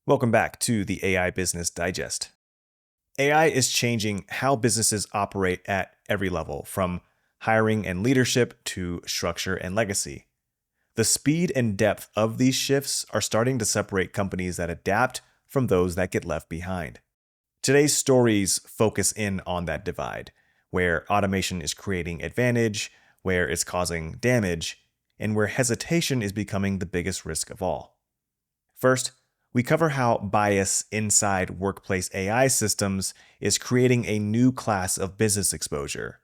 Welcome back to the AI Business Digest. AI is changing how businesses operate at every level, from hiring and leadership to structure and legacy. The speed and depth of these shifts are starting to separate companies that adapt from those that get left behind. Today's stories focus in on that divide, where automation is creating advantage, where it's causing damage, and where hesitation is becoming the biggest risk of all. First, we cover how bias inside workplace AI systems is creating a new class of business exposure.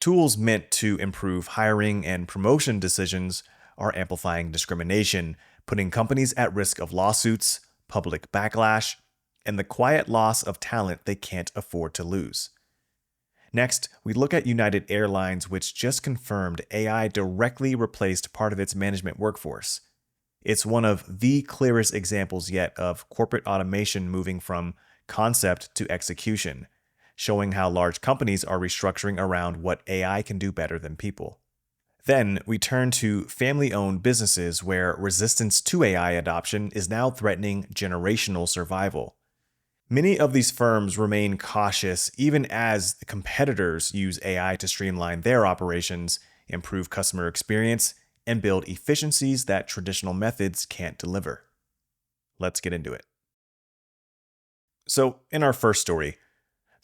Tools meant to improve hiring and promotion decisions are amplifying discrimination, putting companies at risk of lawsuits, public backlash, and the quiet loss of talent they can't afford to lose. Next, we look at United Airlines, which just confirmed AI directly replaced part of its management workforce. It's one of the clearest examples yet of corporate automation moving from concept to execution, showing how large companies are restructuring around what AI can do better than people. Then we turn to family-owned businesses where resistance to AI adoption is now threatening generational survival. Many of these firms remain cautious even as the competitors use AI to streamline their operations, improve customer experience, and build efficiencies that traditional methods can't deliver. Let's get into it. So, in our first story,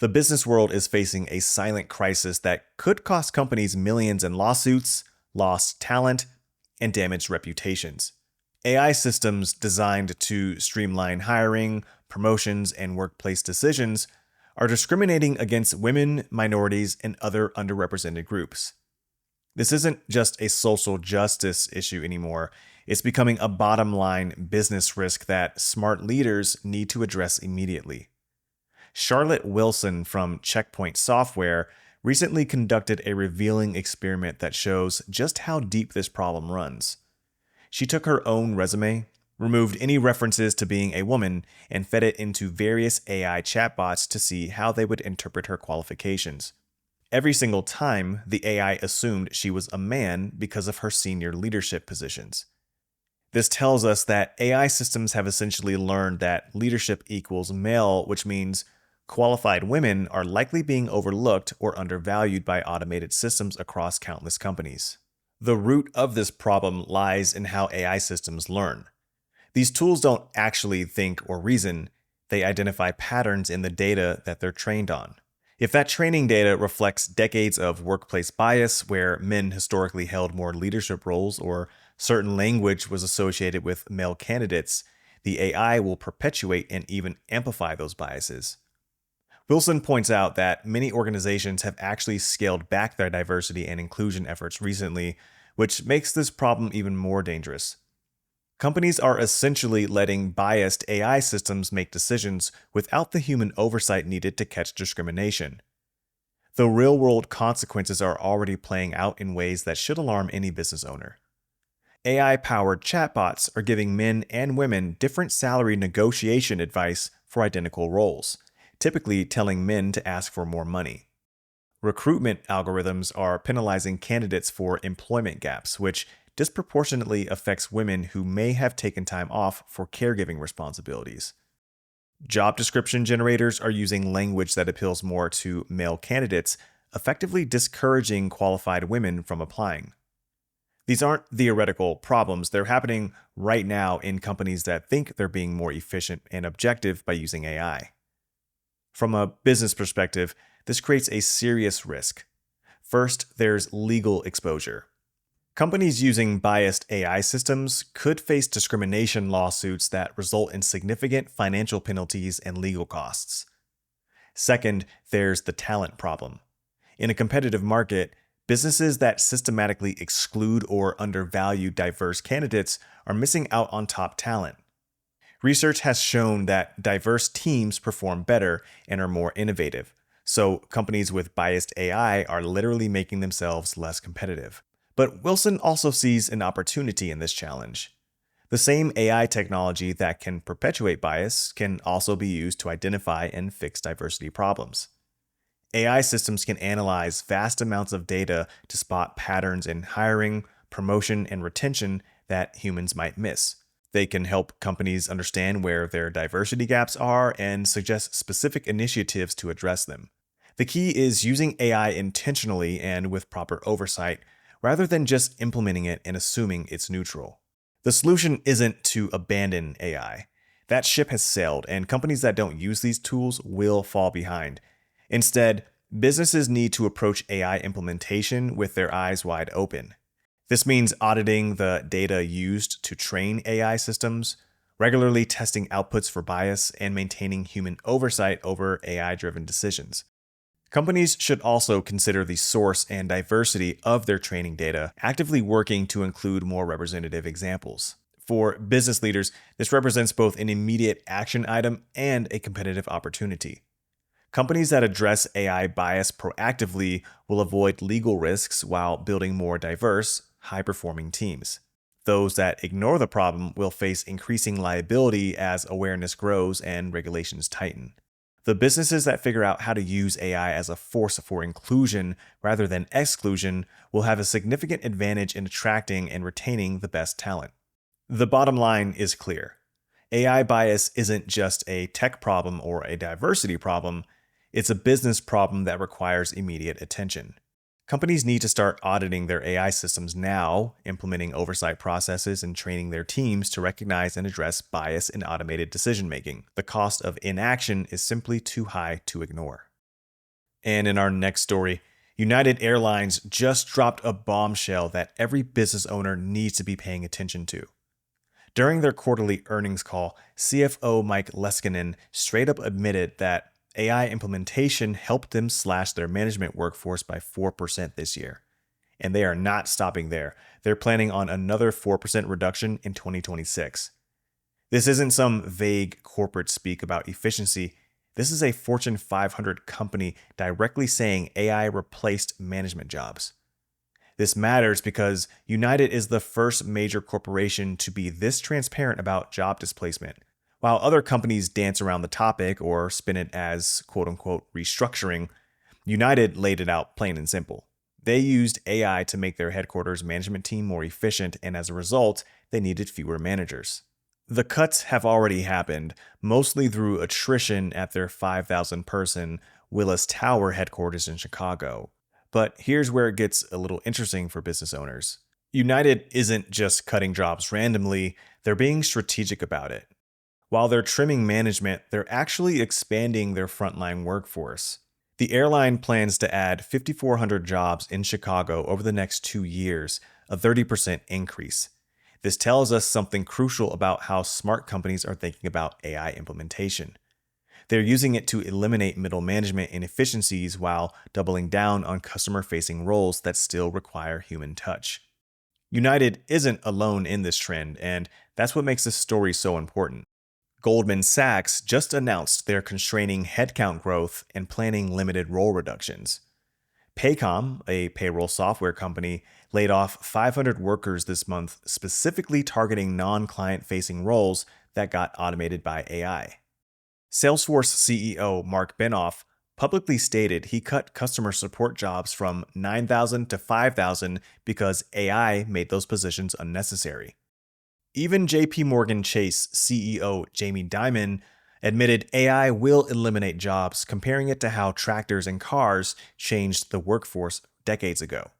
the business world is facing a silent crisis that could cost companies millions in lawsuits, lost talent, and damaged reputations. AI systems designed to streamline hiring, promotions, and workplace decisions are discriminating against women, minorities, and other underrepresented groups. This isn't just a social justice issue anymore. It's becoming a bottom-line business risk that smart leaders need to address immediately. Charlotte Wilson from Checkpoint Software recently conducted a revealing experiment that shows just how deep this problem runs. She took her own resume, removed any references to being a woman, and fed it into various AI chatbots to see how they would interpret her qualifications. Every single time, the AI assumed she was a man because of her senior leadership positions. This tells us that AI systems have essentially learned that leadership equals male, which means qualified women are likely being overlooked or undervalued by automated systems across countless companies. The root of this problem lies in how AI systems learn. These tools don't actually think or reason, they identify patterns in the data that they're trained on. If that training data reflects decades of workplace bias where men historically held more leadership roles or certain language was associated with male candidates, the AI will perpetuate and even amplify those biases. Wilson points out that many organizations have actually scaled back their diversity and inclusion efforts recently, which makes this problem even more dangerous. Companies are essentially letting biased AI systems make decisions without the human oversight needed to catch discrimination. The real-world consequences are already playing out in ways that should alarm any business owner. AI-powered chatbots are giving men and women different salary negotiation advice for identical roles, typically telling men to ask for more money. Recruitment algorithms are penalizing candidates for employment gaps, which disproportionately affects women who may have taken time off for caregiving responsibilities. Job description generators are using language that appeals more to male candidates, effectively discouraging qualified women from applying. These aren't theoretical problems, they're happening right now in companies that think they're being more efficient and objective by using AI. From a business perspective, this creates a serious risk. First, there's legal exposure. Companies using biased AI systems could face discrimination lawsuits that result in significant financial penalties and legal costs. Second, there's the talent problem. In a competitive market, businesses that systematically exclude or undervalue diverse candidates are missing out on top talent. Research has shown that diverse teams perform better and are more innovative, so companies with biased AI are literally making themselves less competitive. But Wilson also sees an opportunity in this challenge. The same AI technology that can perpetuate bias can also be used to identify and fix diversity problems. AI systems can analyze vast amounts of data to spot patterns in hiring, promotion, and retention that humans might miss. They can help companies understand where their diversity gaps are and suggest specific initiatives to address them. The key is using AI intentionally and with proper oversight, rather than just implementing it and assuming it's neutral. The solution isn't to abandon AI. That ship has sailed, and companies that don't use these tools will fall behind. Instead, businesses need to approach AI implementation with their eyes wide open. This means auditing the data used to train AI systems, regularly testing outputs for bias, and maintaining human oversight over AI-driven decisions. Companies should also consider the source and diversity of their training data, actively working to include more representative examples. For business leaders, this represents both an immediate action item and a competitive opportunity. Companies that address AI bias proactively will avoid legal risks while building more diverse, high-performing teams. Those that ignore the problem will face increasing liability as awareness grows and regulations tighten. The businesses that figure out how to use AI as a force for inclusion rather than exclusion will have a significant advantage in attracting and retaining the best talent. The bottom line is clear. AI bias isn't just a tech problem or a diversity problem, it's a business problem that requires immediate attention. Companies need to start auditing their AI systems now, implementing oversight processes, and training their teams to recognize and address bias in automated decision-making. The cost of inaction is simply too high to ignore. And in our next story, United Airlines just dropped a bombshell that every business owner needs to be paying attention to. During their quarterly earnings call, CFO Mike Leskinen straight up admitted that AI implementation helped them slash their management workforce by 4% this year. And they are not stopping there. They're planning on another 4% reduction in 2026. This isn't some vague corporate speak about efficiency. This is a Fortune 500 company directly saying AI replaced management jobs. This matters because United is the first major corporation to be this transparent about job displacement. While other companies dance around the topic or spin it as quote-unquote restructuring, United laid it out plain and simple. They used AI to make their headquarters management team more efficient, and as a result, they needed fewer managers. The cuts have already happened, mostly through attrition at their 5,000-person Willis Tower headquarters in Chicago. But here's where it gets a little interesting for business owners. United isn't just cutting jobs randomly, they're being strategic about it. While they're trimming management, they're actually expanding their frontline workforce. The airline plans to add 5,400 jobs in Chicago over the next 2 years, a 30% increase. This tells us something crucial about how smart companies are thinking about AI implementation. They're using it to eliminate middle management inefficiencies while doubling down on customer-facing roles that still require human touch. United isn't alone in this trend, and that's what makes this story so important. Goldman Sachs just announced they're constraining headcount growth and planning limited role reductions. Paycom, a payroll software company, laid off 500 workers this month, specifically targeting non-client-facing roles that got automated by AI. Salesforce CEO Mark Benioff publicly stated he cut customer support jobs from 9,000 to 5,000 because AI made those positions unnecessary. Even JP Morgan Chase CEO Jamie Dimon admitted AI will eliminate jobs, comparing it to how tractors and cars changed the workforce decades ago.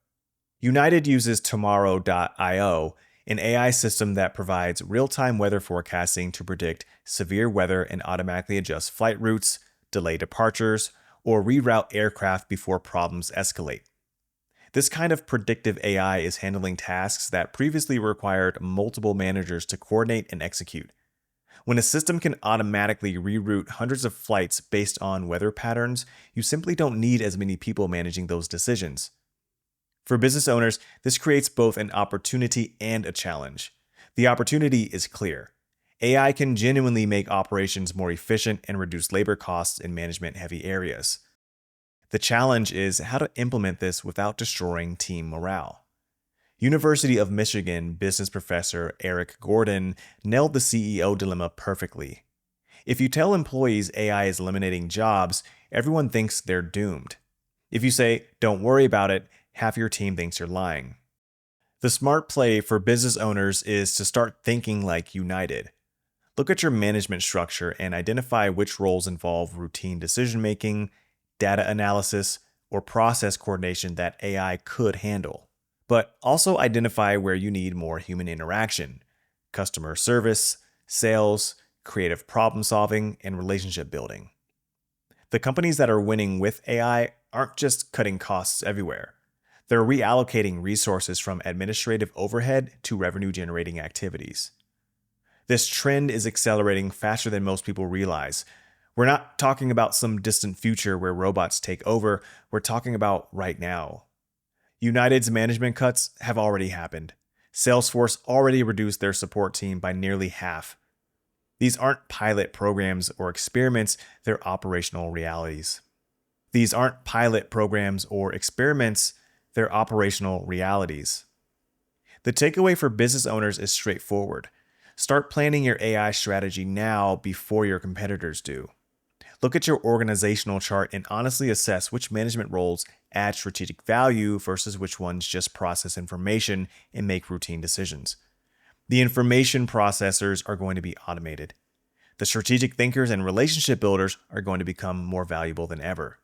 United uses Tomorrow.io, an AI system that provides real-time weather forecasting to predict severe weather and automatically adjust flight routes, delay departures, or reroute aircraft before problems escalate. This kind of predictive AI is handling tasks that previously required multiple managers to coordinate and execute. When a system can automatically reroute hundreds of flights based on weather patterns, you simply don't need as many people managing those decisions. For business owners, this creates both an opportunity and a challenge. The opportunity is clear. AI can genuinely make operations more efficient and reduce labor costs in management-heavy areas. The challenge is how to implement this without destroying team morale. University of Michigan business professor Eric Gordon nailed the CEO dilemma perfectly. If you tell employees AI is eliminating jobs, everyone thinks they're doomed. If you say, don't worry about it, half your team thinks you're lying. The smart play for business owners is to start thinking like United. Look at your management structure and identify which roles involve routine decision making, data analysis, or process coordination that AI could handle. But also identify where you need more human interaction: customer service, sales, creative problem solving, and relationship building. The companies that are winning with AI aren't just cutting costs everywhere. They're reallocating resources from administrative overhead to revenue generating activities. This trend is accelerating faster than most people realize. We're not talking about some distant future where robots take over, we're talking about right now. United's management cuts have already happened. Salesforce already reduced their support team by nearly half. These aren't pilot programs or experiments, they're operational realities. These aren't pilot programs or experiments, they're operational realities. The takeaway for business owners is straightforward. Start planning your AI strategy now before your competitors do. Look at your organizational chart and honestly assess which management roles add strategic value versus which ones just process information and make routine decisions. The information processors are going to be automated. The strategic thinkers and relationship builders are going to become more valuable than ever.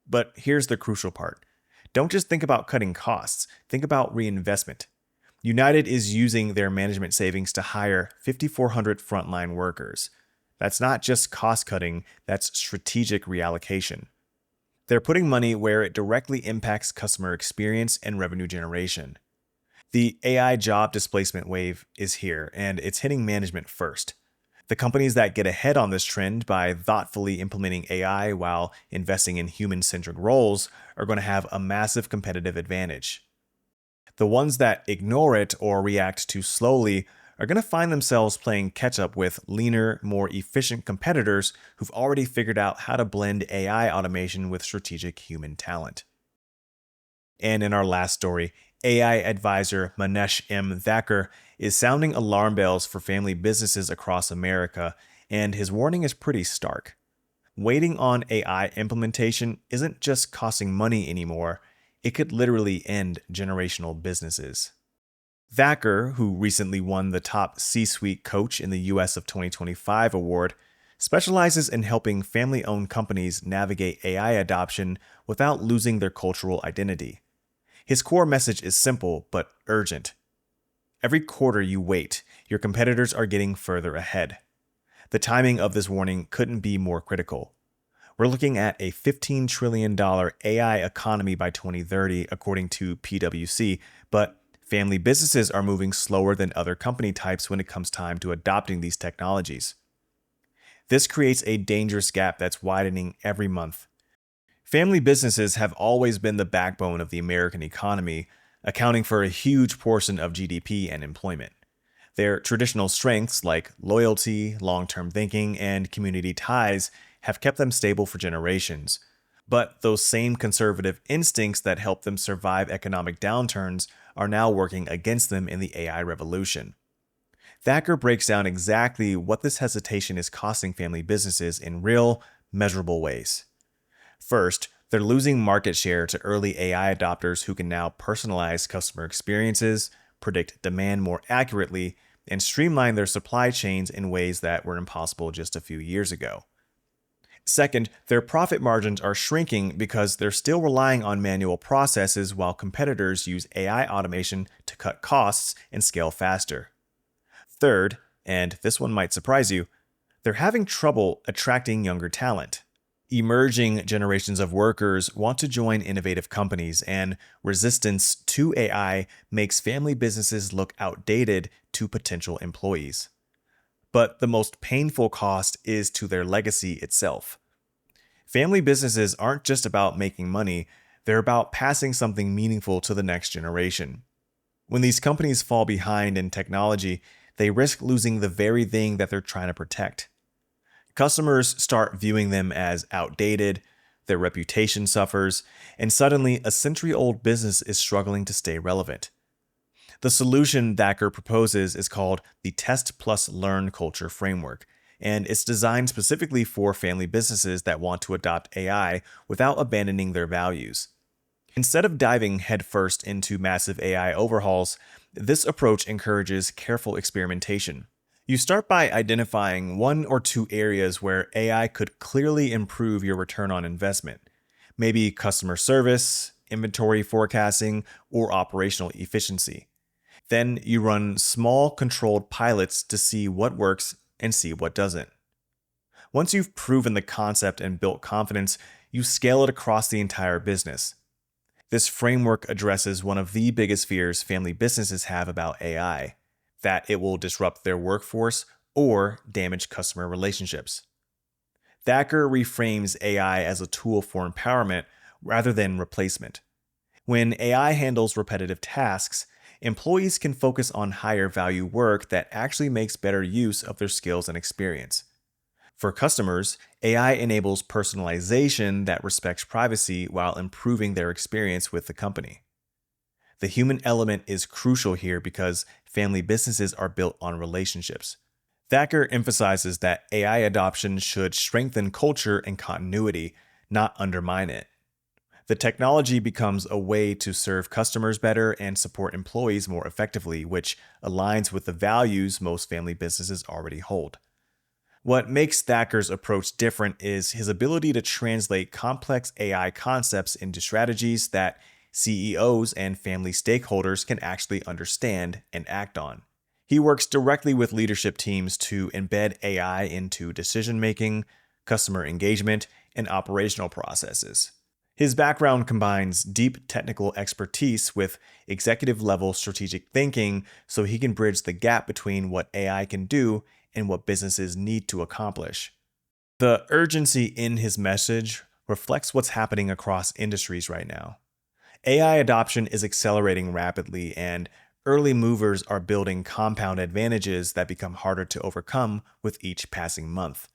But here's the crucial part. Don't just think about cutting costs, think about reinvestment. United is using their management savings to hire 5,400 frontline workers. That's not just cost cutting, that's strategic reallocation. They're putting money where it directly impacts customer experience and revenue generation. The AI job displacement wave is here, and it's hitting management first. The companies that get ahead on this trend by thoughtfully implementing AI while investing in human-centric roles are going to have a massive competitive advantage. The ones that ignore it or react too slowly are going to find themselves playing catch-up with leaner, more efficient competitors who've already figured out how to blend AI automation with strategic human talent. And in our last story, AI advisor Manesh M. Thakur is sounding alarm bells for family businesses across America, and his warning is pretty stark. Waiting on AI implementation isn't just costing money anymore, it could literally end generational businesses. Thakur, who recently won the top C-suite coach in the US of 2025 award, specializes in helping family-owned companies navigate AI adoption without losing their cultural identity. His core message is simple but urgent. Every quarter you wait, your competitors are getting further ahead. The timing of this warning couldn't be more critical. We're looking at a $15 trillion AI economy by 2030, according to PwC, but family businesses are moving slower than other company types when it comes time to adopting these technologies. This creates a dangerous gap that's widening every month. Family businesses have always been the backbone of the American economy, accounting for a huge portion of GDP and employment. Their traditional strengths like loyalty, long-term thinking, and community ties have kept them stable for generations. But those same conservative instincts that helped them survive economic downturns are now working against them in the AI revolution. Thakur breaks down exactly what this hesitation is costing family businesses in real, measurable ways. First, they're losing market share to early AI adopters who can now personalize customer experiences, predict demand more accurately, and streamline their supply chains in ways that were impossible just a few years ago. Second, their profit margins are shrinking because they're still relying on manual processes while competitors use AI automation to cut costs and scale faster. Third, and this one might surprise you, they're having trouble attracting younger talent. Emerging generations of workers want to join innovative companies, and resistance to AI makes family businesses look outdated to potential employees. But the most painful cost is to their legacy itself. Family businesses aren't just about making money, they're about passing something meaningful to the next generation. When these companies fall behind in technology, they risk losing the very thing that they're trying to protect. Customers start viewing them as outdated, their reputation suffers, and suddenly a century-old business is struggling to stay relevant. The solution Thakur proposes is called the Test Plus Learn Culture Framework, and it's designed specifically for family businesses that want to adopt AI without abandoning their values. Instead of diving headfirst into massive AI overhauls, this approach encourages careful experimentation. You start by identifying one or two areas where AI could clearly improve your return on investment. Maybe customer service, inventory forecasting, or operational efficiency. Then you run small, controlled pilots to see what works and see what doesn't. Once you've proven the concept and built confidence, you scale it across the entire business. This framework addresses one of the biggest fears family businesses have about AI, that it will disrupt their workforce or damage customer relationships. Thacker reframes AI as a tool for empowerment rather than replacement. When AI handles repetitive tasks, employees can focus on higher value work that actually makes better use of their skills and experience. For customers, AI enables personalization that respects privacy while improving their experience with the company. The human element is crucial here because family businesses are built on relationships. Thacker emphasizes that AI adoption should strengthen culture and continuity, not undermine it. The technology becomes a way to serve customers better and support employees more effectively, which aligns with the values most family businesses already hold. What makes Thacker's approach different is his ability to translate complex AI concepts into strategies that CEOs and family stakeholders can actually understand and act on. He works directly with leadership teams to embed AI into decision-making, customer engagement, and operational processes. His background combines deep technical expertise with executive-level strategic thinking so he can bridge the gap between what AI can do and what businesses need to accomplish. The urgency in his message reflects what's happening across industries right now. AI adoption is accelerating rapidly, and early movers are building compound advantages that become harder to overcome with each passing month.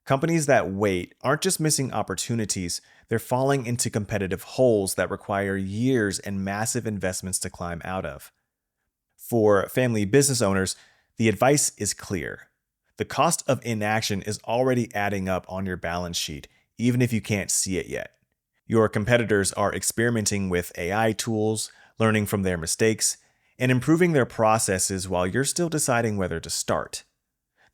Companies that wait aren't just missing opportunities, they're falling into competitive holes that require years and massive investments to climb out of. For family business owners, the advice is clear. The cost of inaction is already adding up on your balance sheet, even if you can't see it yet. Your competitors are experimenting with AI tools, learning from their mistakes, and improving their processes while you're still deciding whether to start.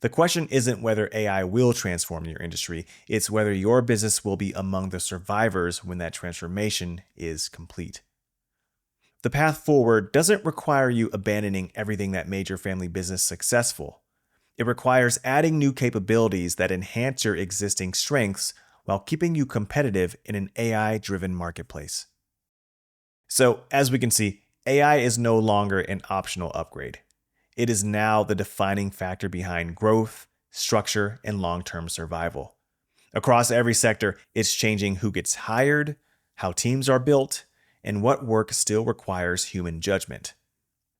The question isn't whether AI will transform your industry, it's whether your business will be among the survivors when that transformation is complete. The path forward doesn't require you abandoning everything that made your family business successful. It requires adding new capabilities that enhance your existing strengths while keeping you competitive in an AI-driven marketplace. So, as we can see, AI is no longer an optional upgrade. It is now the defining factor behind growth, structure, and long-term survival. Across every sector, it's changing who gets hired, how teams are built, and what work still requires human judgment.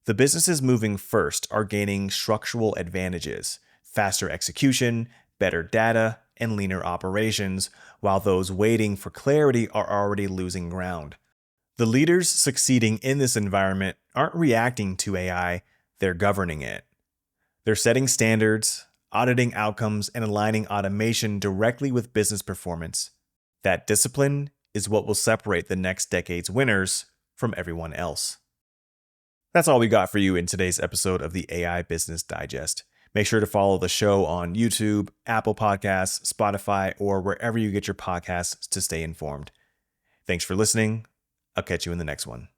The businesses moving first are gaining structural advantages, faster execution, better data, and leaner operations, while those waiting for clarity are already losing ground. The leaders succeeding in this environment aren't reacting to AI, they're governing it. They're setting standards, auditing outcomes, and aligning automation directly with business performance. That discipline is what will separate the next decade's winners from everyone else. That's all we got for you in today's episode of the AI Business Digest. Make sure to follow the show on YouTube, Apple Podcasts, Spotify, or wherever you get your podcasts to stay informed. Thanks for listening. I'll catch you in the next one.